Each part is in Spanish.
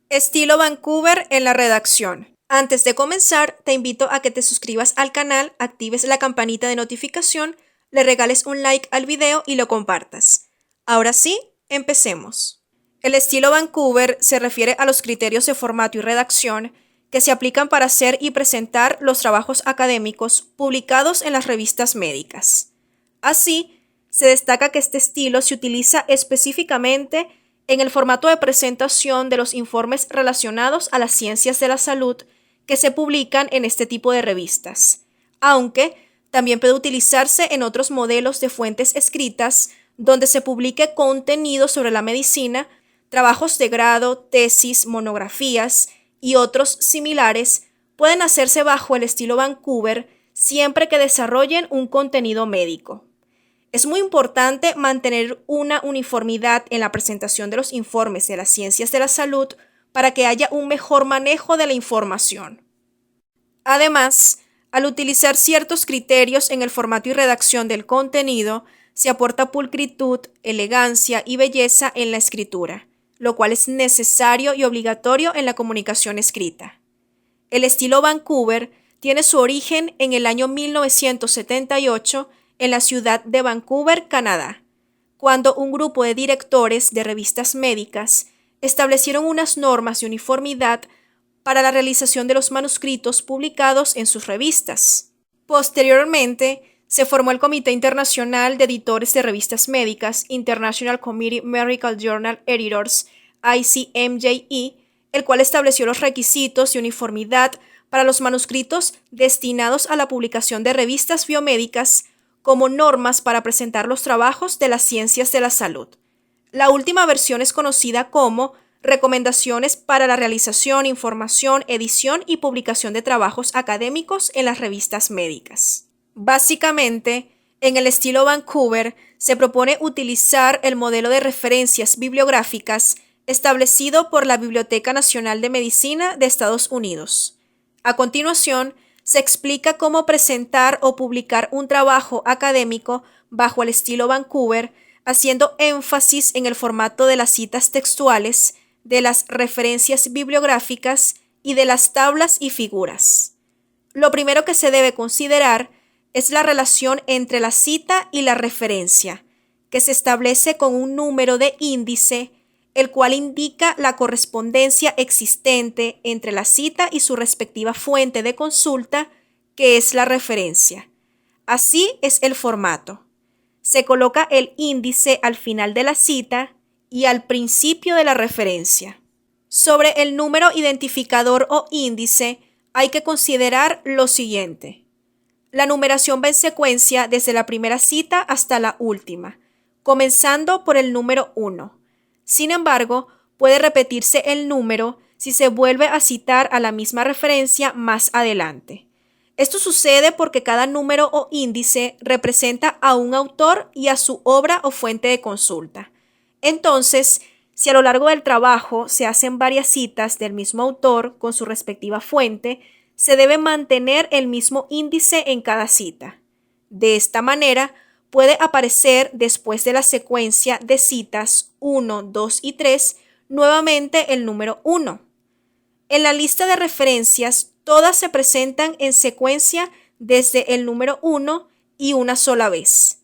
Estilo Vancouver en la redacción. Antes de comenzar, te invito a que te suscribas al canal, actives la campanita de notificación, le regales un like al video y lo compartas. Ahora sí, empecemos. El estilo Vancouver se refiere a los criterios de formato y redacción que se aplican para hacer y presentar los trabajos académicos publicados en las revistas médicas. Así, se destaca que este estilo se utiliza específicamente en el formato de presentación de los informes relacionados a las ciencias de la salud que se publican en este tipo de revistas, aunque también puede utilizarse en otros modelos de fuentes escritas donde se publique contenido sobre la medicina, trabajos de grado, tesis, monografías y otros similares pueden hacerse bajo el estilo Vancouver siempre que desarrollen un contenido médico. Es muy importante mantener una uniformidad en la presentación de los informes de las ciencias de la salud para que haya un mejor manejo de la información. Además, al utilizar ciertos criterios en el formato y redacción del contenido, se aporta pulcritud, elegancia y belleza en la escritura, lo cual es necesario y obligatorio en la comunicación escrita. El estilo Vancouver tiene su origen en el año 1978 en la ciudad de Vancouver, Canadá, cuando un grupo de directores de revistas médicas establecieron unas normas de uniformidad para la realización de los manuscritos publicados en sus revistas. Posteriormente, se formó el Comité Internacional de Editores de Revistas Médicas, International Committee Medical Journal Editors, ICMJE, el cual estableció los requisitos de uniformidad para los manuscritos destinados a la publicación de revistas biomédicas como normas para presentar los trabajos de las ciencias de la salud. La última versión es conocida como Recomendaciones para la realización, información, edición y publicación de trabajos académicos en las revistas médicas. Básicamente, en el estilo Vancouver se propone utilizar el modelo de referencias bibliográficas establecido por la Biblioteca Nacional de Medicina de Estados Unidos. A continuación, se explica cómo presentar o publicar un trabajo académico bajo el estilo Vancouver, haciendo énfasis en el formato de las citas textuales, de las referencias bibliográficas y de las tablas y figuras. Lo primero que se debe considerar es la relación entre la cita y la referencia, que se establece con un número de índice, el cual indica la correspondencia existente entre la cita y su respectiva fuente de consulta, que es la referencia. Así es el formato. Se coloca el índice al final de la cita y al principio de la referencia. Sobre el número identificador o índice, hay que considerar lo siguiente. La numeración va en secuencia desde la primera cita hasta la última, comenzando por el número 1. Sin embargo, puede repetirse el número si se vuelve a citar a la misma referencia más adelante. Esto sucede porque cada número o índice representa a un autor y a su obra o fuente de consulta. Entonces, si a lo largo del trabajo se hacen varias citas del mismo autor con su respectiva fuente, se debe mantener el mismo índice en cada cita. De esta manera, puede aparecer después de la secuencia de citas 1, 2 y 3, nuevamente el número 1. En la lista de referencias, todas se presentan en secuencia desde el número 1 y una sola vez.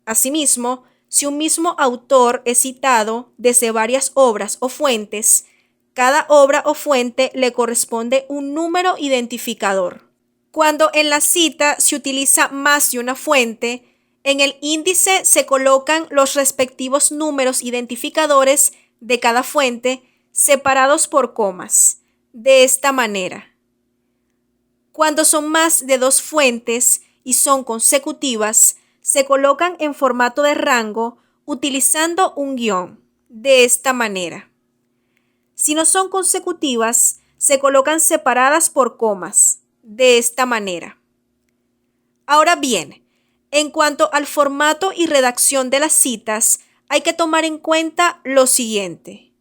Asimismo, si un mismo autor es citado desde varias obras o fuentes, cada obra o fuente le corresponde un número identificador. Cuando en la cita se utiliza más de una fuente, en el índice se colocan los respectivos números identificadores de cada fuente separados por comas. De esta manera, cuando son más de dos fuentes y son consecutivas, se colocan en formato de rango utilizando un guión. De esta manera. Si no son consecutivas, se colocan separadas por comas. De esta manera. Ahora bien, en cuanto al formato y redacción de las citas, hay que tomar en cuenta lo siguiente.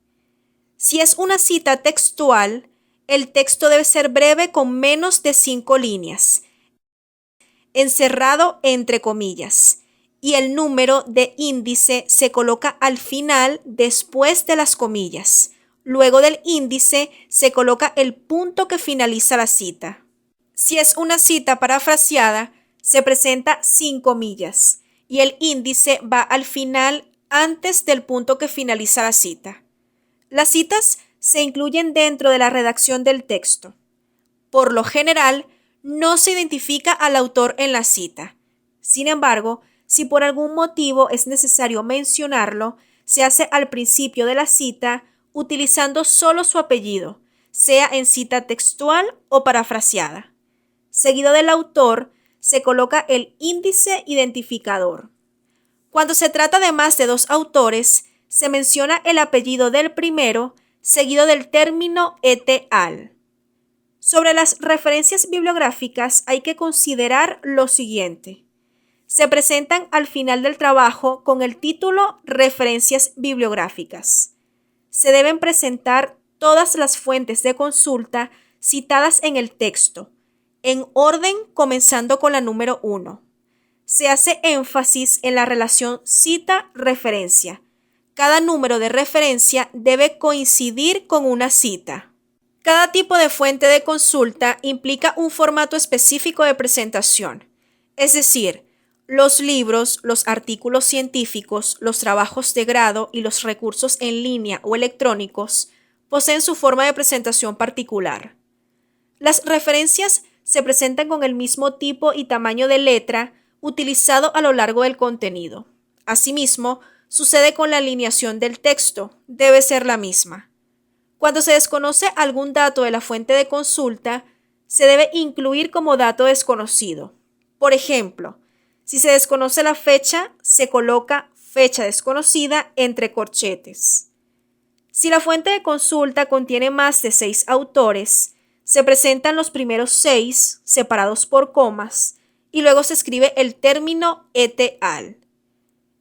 Si es una cita textual, el texto debe ser breve con menos de 5 líneas, encerrado entre comillas, y el número de índice se coloca al final después de las comillas, Luego del índice se coloca el punto que finaliza la cita. Si es una cita parafraseada, se presenta sin comillas y el índice va al final antes del punto que finaliza la cita. Las citas se incluyen dentro de la redacción del texto. Por lo general, no se identifica al autor en la cita. Sin embargo, si por algún motivo es necesario mencionarlo, se hace al principio de la cita utilizando solo su apellido, sea en cita textual o parafraseada. Seguido del autor, se coloca el índice identificador. Cuando se trata de más de dos autores, se menciona el apellido del primero, seguido del término et al. Sobre las referencias bibliográficas hay que considerar lo siguiente. Se presentan al final del trabajo con el título Referencias bibliográficas. Se deben presentar todas las fuentes de consulta citadas en el texto, en orden comenzando con la número 1. Se hace énfasis en la relación cita-referencia. Cada número de referencia debe coincidir con una cita. Cada tipo de fuente de consulta implica un formato específico de presentación, es decir, los libros, los artículos científicos, los trabajos de grado y los recursos en línea o electrónicos poseen su forma de presentación particular. Las referencias se presentan con el mismo tipo y tamaño de letra utilizado a lo largo del contenido. Asimismo, sucede con la alineación del texto, debe ser la misma. Cuando se desconoce algún dato de la fuente de consulta, se debe incluir como dato desconocido. Por ejemplo, si se desconoce la fecha, se coloca fecha desconocida entre corchetes. Si la fuente de consulta contiene más de 6 autores, se presentan los primeros 6 separados por comas y luego se escribe el término et al.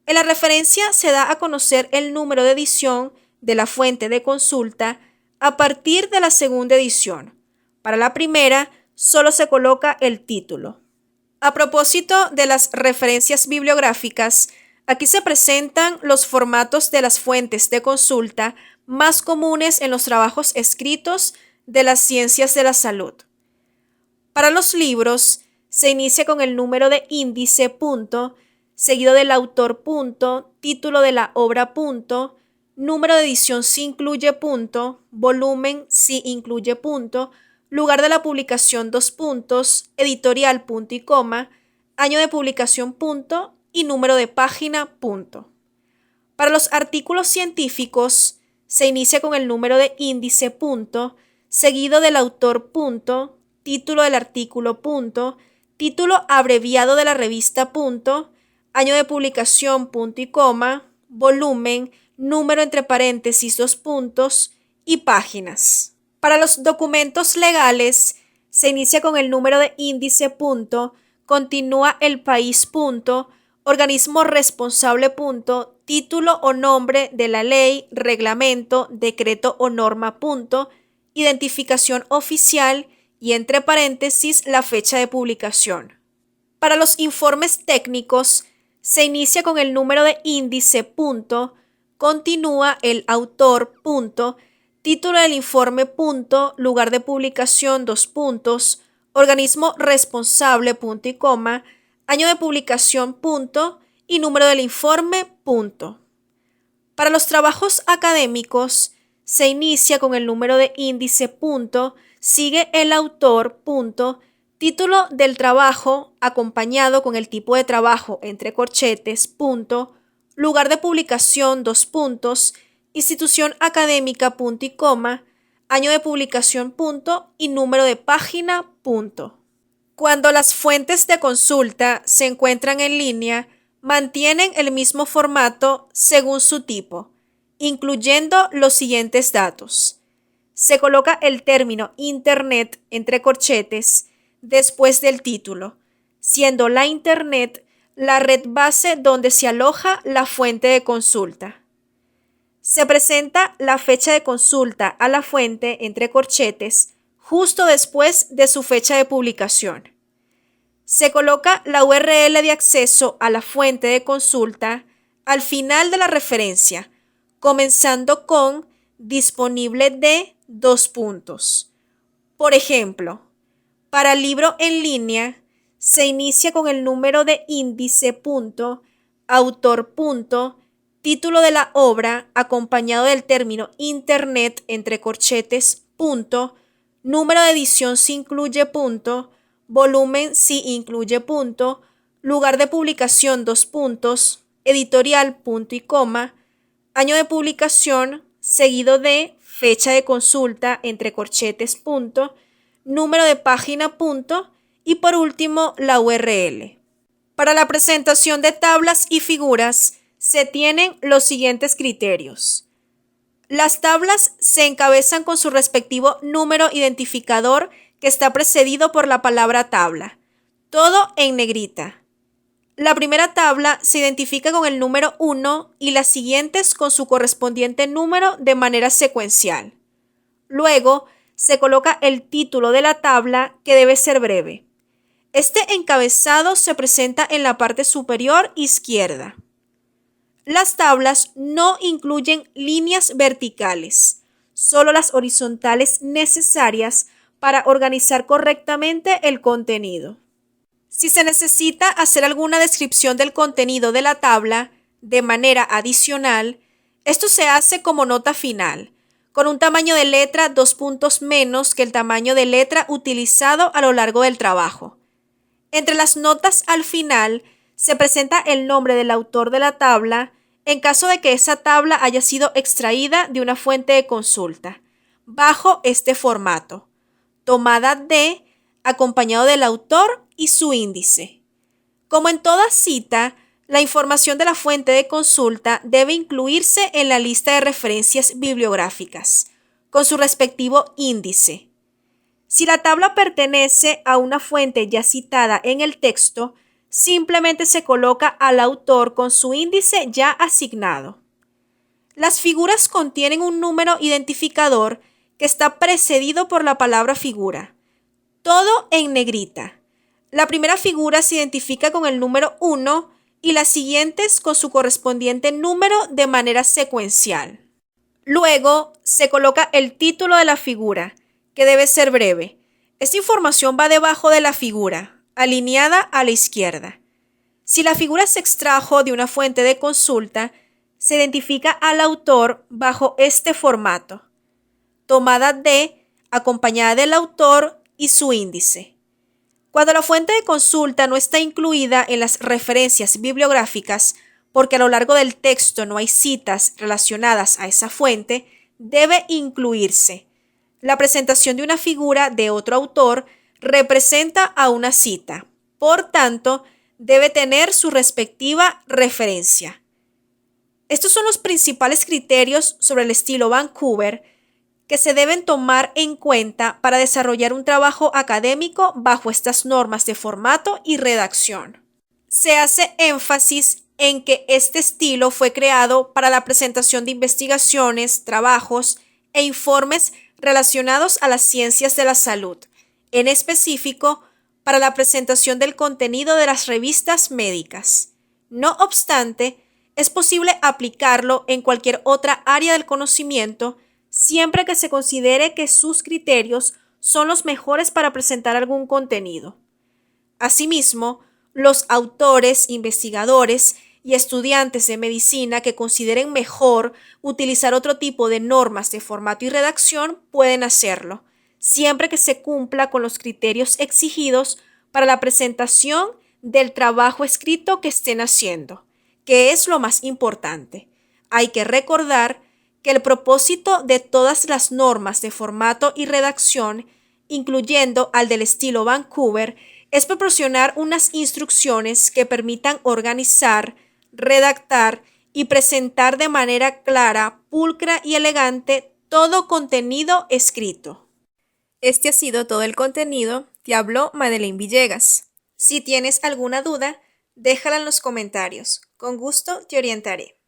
En la referencia se da a conocer el número de edición de la fuente de consulta a partir de la segunda edición. Para la primera, solo se coloca el título. A propósito de las referencias bibliográficas, aquí se presentan los formatos de las fuentes de consulta más comunes en los trabajos escritos de las ciencias de la salud. Para los libros, se inicia con el número de índice punto, seguido del autor punto, título de la obra punto, número de edición si incluye punto, volumen si incluye punto, lugar de la publicación 2 puntos, editorial punto y coma, año de publicación punto y número de página punto. Para los artículos científicos se inicia con el número de índice punto, seguido del autor punto, título del artículo punto, título abreviado de la revista punto, año de publicación punto y coma, volumen, número entre paréntesis 2 puntos y páginas. Para los documentos legales, se inicia con el número de índice punto, continúa el país punto, organismo responsable punto, título o nombre de la ley, reglamento, decreto o norma punto, identificación oficial y entre paréntesis la fecha de publicación. Para los informes técnicos, se inicia con el número de índice punto, continúa el autor punto, título del informe punto, lugar de publicación 2 puntos, organismo responsable punto y coma, año de publicación punto y número del informe punto. Para los trabajos académicos se inicia con el número de índice punto, sigue el autor punto, título del trabajo acompañado con el tipo de trabajo entre corchetes punto, lugar de publicación 2 puntos, institución académica punto y coma, año de publicación punto y número de página punto. Cuando las fuentes de consulta se encuentran en línea, mantienen el mismo formato según su tipo, incluyendo los siguientes datos. Se coloca el término Internet entre corchetes después del título, siendo la Internet la red base donde se aloja la fuente de consulta. Se presenta la fecha de consulta a la fuente entre corchetes justo después de su fecha de publicación. Se coloca la URL de acceso a la fuente de consulta al final de la referencia, comenzando con disponible de ... Por ejemplo, para el libro en línea, se inicia con el número de índice punto, autor punto, título de la obra acompañado del término internet entre corchetes punto, número de edición si incluye punto, volumen si incluye punto, lugar de publicación editorial punto y coma, año de publicación seguido de fecha de consulta entre corchetes punto, número de página punto y por último la URL. Para la presentación de tablas y figuras se tienen los siguientes criterios. Las tablas se encabezan con su respectivo número identificador que está precedido por la palabra tabla, todo en negrita. La primera tabla se identifica con el número 1 y las siguientes con su correspondiente número de manera secuencial. Luego se coloca el título de la tabla, que debe ser breve. Este encabezado se presenta en la parte superior izquierda. Las tablas no incluyen líneas verticales, solo las horizontales necesarias para organizar correctamente el contenido. Si se necesita hacer alguna descripción del contenido de la tabla de manera adicional, esto se hace como nota final, con un tamaño de letra 2 puntos menos que el tamaño de letra utilizado a lo largo del trabajo. Entre las notas al final se presenta el nombre del autor de la tabla en caso de que esa tabla haya sido extraída de una fuente de consulta, bajo este formato, tomada de, acompañado del autor y su índice. Como en toda cita, la información de la fuente de consulta debe incluirse en la lista de referencias bibliográficas, con su respectivo índice. Si la tabla pertenece a una fuente ya citada en el texto, simplemente se coloca al autor con su índice ya asignado. Las figuras contienen un número identificador que está precedido por la palabra figura, todo en negrita. La primera figura se identifica con el número 1 y las siguientes con su correspondiente número de manera secuencial. Luego se coloca el título de la figura, que debe ser breve. Esta información va debajo de la figura, alineada a la izquierda. Si la figura se extrajo de una fuente de consulta, se identifica al autor bajo este formato, tomada de, acompañada del autor y su índice. Cuando la fuente de consulta no está incluida en las referencias bibliográficas, porque a lo largo del texto no hay citas relacionadas a esa fuente, debe incluirse. La presentación de una figura de otro autor representa a una cita, por tanto, debe tener su respectiva referencia. Estos son los principales criterios sobre el estilo Vancouver que se deben tomar en cuenta para desarrollar un trabajo académico bajo estas normas de formato y redacción. Se hace énfasis en que este estilo fue creado para la presentación de investigaciones, trabajos e informes relacionados a las ciencias de la salud, en específico para la presentación del contenido de las revistas médicas. No obstante, es posible aplicarlo en cualquier otra área del conocimiento siempre que se considere que sus criterios son los mejores para presentar algún contenido. Asimismo, los autores, investigadores y estudiantes de medicina que consideren mejor utilizar otro tipo de normas de formato y redacción pueden hacerlo, siempre que se cumpla con los criterios exigidos para la presentación del trabajo escrito que estén haciendo, que es lo más importante. Hay que recordar que el propósito de todas las normas de formato y redacción, incluyendo al del estilo Vancouver, es proporcionar unas instrucciones que permitan organizar, redactar y presentar de manera clara, pulcra y elegante todo contenido escrito. Este ha sido todo el contenido. Te habló Madeleine Villegas. Si tienes alguna duda, déjala en los comentarios. Con gusto te orientaré.